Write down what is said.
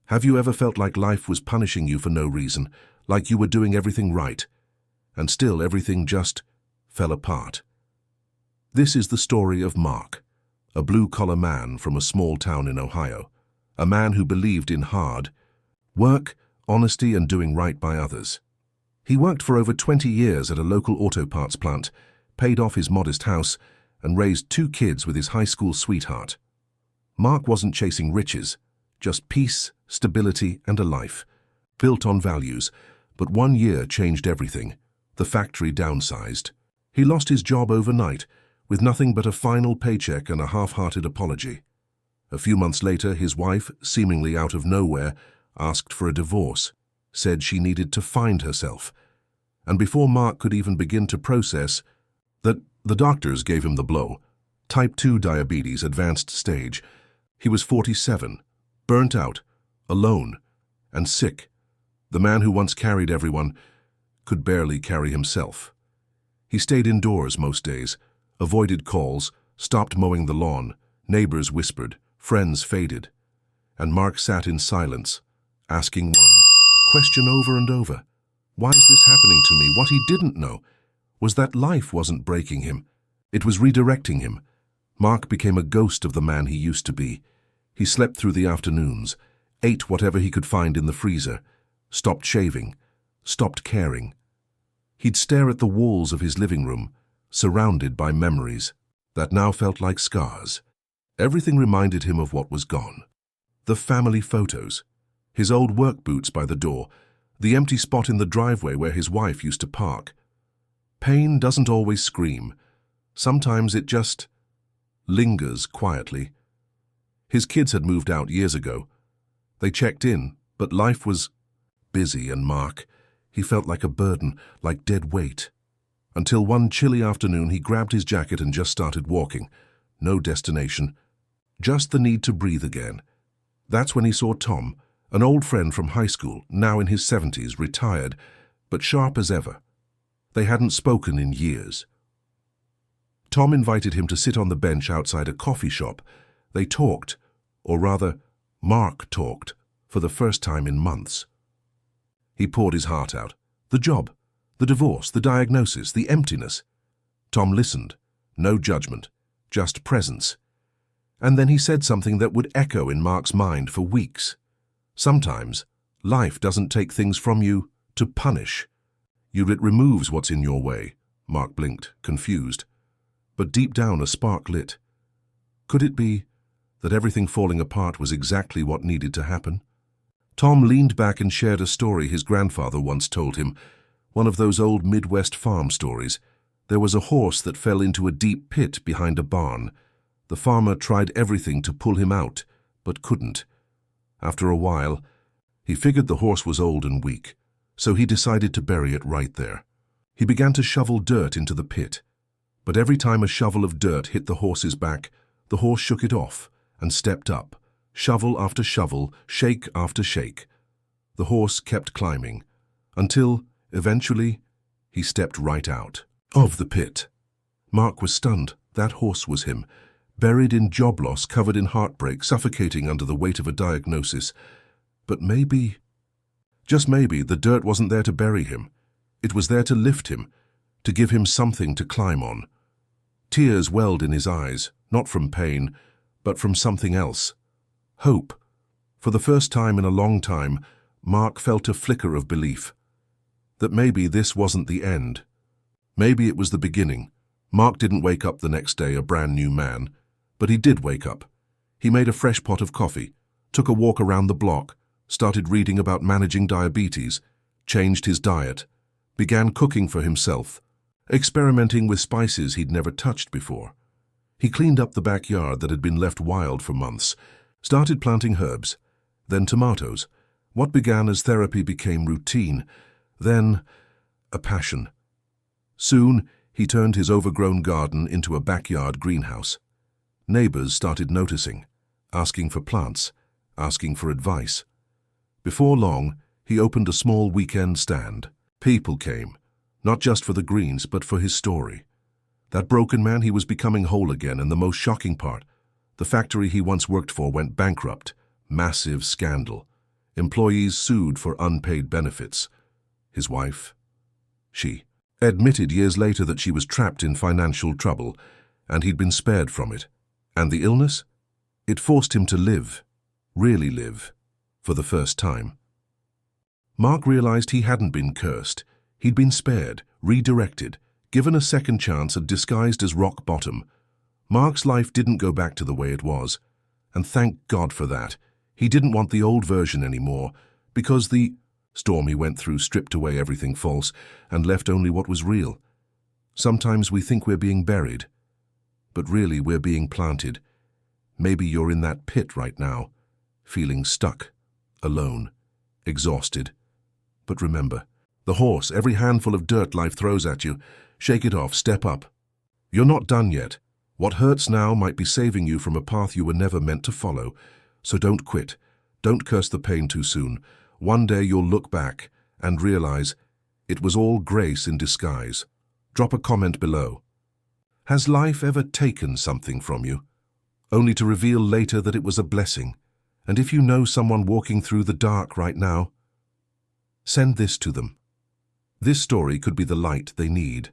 Have you ever felt like life was punishing you for no reason, like you were doing everything right, and still everything just fell apart? This is the story of Mark, a blue-collar man from a small town in Ohio, a man who believed in hard work, honesty, and doing right by others. He worked for over 20 years at a local auto parts plant, paid off his modest house, and raised 2 kids with his high school sweetheart. Mark wasn't chasing riches, just peace, stability, and a life built on values. But one year changed everything. The factory downsized. He lost his job overnight, with nothing but a final paycheck and a half-hearted apology. A few months later, his wife, seemingly out of nowhere, asked for a divorce, said she needed to find herself. And before Mark could even begin to process that, the doctors gave him the blow. Type 2 diabetes, advanced stage. He was 47, burnt out, alone, and sick. The man who once carried everyone could barely carry himself. He stayed indoors most days, avoided calls, stopped mowing the lawn, neighbors whispered, friends faded, and Mark sat in silence, asking one question over and over. Why is this happening to me? What he didn't know was that life wasn't breaking him. It was redirecting him. Mark became a ghost of the man he used to be. He slept through the afternoons, ate whatever he could find in the freezer, stopped shaving, stopped caring. He'd stare at the walls of his living room, surrounded by memories that now felt like scars. Everything reminded him of what was gone. The family photos, his old work boots by the door, the empty spot in the driveway where his wife used to park. Pain doesn't always scream. Sometimes it just lingers quietly. His kids had moved out years ago. They checked in, but life was busy, and Mark, he felt like a burden, like dead weight. Until one chilly afternoon he grabbed his jacket and just started walking. No destination, just the need to breathe again. That's when he saw Tom, an old friend from high school, now in his 70s, retired, but sharp as ever. They hadn't spoken in years. Tom invited him to sit on the bench outside a coffee shop. They talked, or rather, Mark talked, for the first time in months. He poured his heart out. The job, the divorce, the diagnosis, the emptiness. Tom listened. No judgment, just presence. And then he said something that would echo in Mark's mind for weeks. Sometimes, life doesn't take things from you to punish. It removes what's in your way. Mark blinked, confused. But deep down a spark lit. Could it be that everything falling apart was exactly what needed to happen? Tom leaned back and shared a story his grandfather once told him, one of those old Midwest farm stories. There was a horse that fell into a deep pit behind a barn. The farmer tried everything to pull him out, but couldn't. After a while, he figured the horse was old and weak, so he decided to bury it right there. He began to shovel dirt into the pit, but every time a shovel of dirt hit the horse's back, the horse shook it off and stepped up, shovel after shovel, shake after shake. The horse kept climbing, until, eventually, he stepped right out of the pit. Mark was stunned. That horse was him, buried in job loss, covered in heartbreak, suffocating under the weight of a diagnosis. But maybe, just maybe, the dirt wasn't there to bury him. It was there to lift him, to give him something to climb on. Tears welled in his eyes, not from pain, but from something else. Hope. For the first time in a long time, Mark felt a flicker of belief. That maybe this wasn't the end. Maybe it was the beginning. Mark didn't wake up the next day a brand new man, but he did wake up. He made a fresh pot of coffee, took a walk around the block, started reading about managing diabetes, changed his diet, began cooking for himself, experimenting with spices he'd never touched before. He cleaned up the backyard that had been left wild for months, started planting herbs, then tomatoes. What began as therapy became routine, then a passion. Soon, he turned his overgrown garden into a backyard greenhouse. Neighbors started noticing, asking for plants, asking for advice. Before long, he opened a small weekend stand. People came, not just for the greens, but for his story. That broken man, he was becoming whole again, and the most shocking part, the factory he once worked for went bankrupt. Massive scandal. Employees sued for unpaid benefits. His wife, she, admitted years later that she was trapped in financial trouble, and he'd been spared from it. And the illness? It forced him to live, really live, for the first time. Mark realized he hadn't been cursed. He'd been spared, redirected, given a second chance and disguised as rock bottom. Mark's life didn't go back to the way it was, and thank God for that. He didn't want the old version anymore, because the storm he went through stripped away everything false and left only what was real. Sometimes we think we're being buried, but really we're being planted. Maybe you're in that pit right now, feeling stuck, alone, exhausted. But remember, the horse, every handful of dirt life throws at you, shake it off, step up. You're not done yet. What hurts now might be saving you from a path you were never meant to follow. So don't quit. Don't curse the pain too soon. One day you'll look back and realize it was all grace in disguise. Drop a comment below. Has life ever taken something from you, only to reveal later that it was a blessing? And if you know someone walking through the dark right now, send this to them. This story could be the light they need.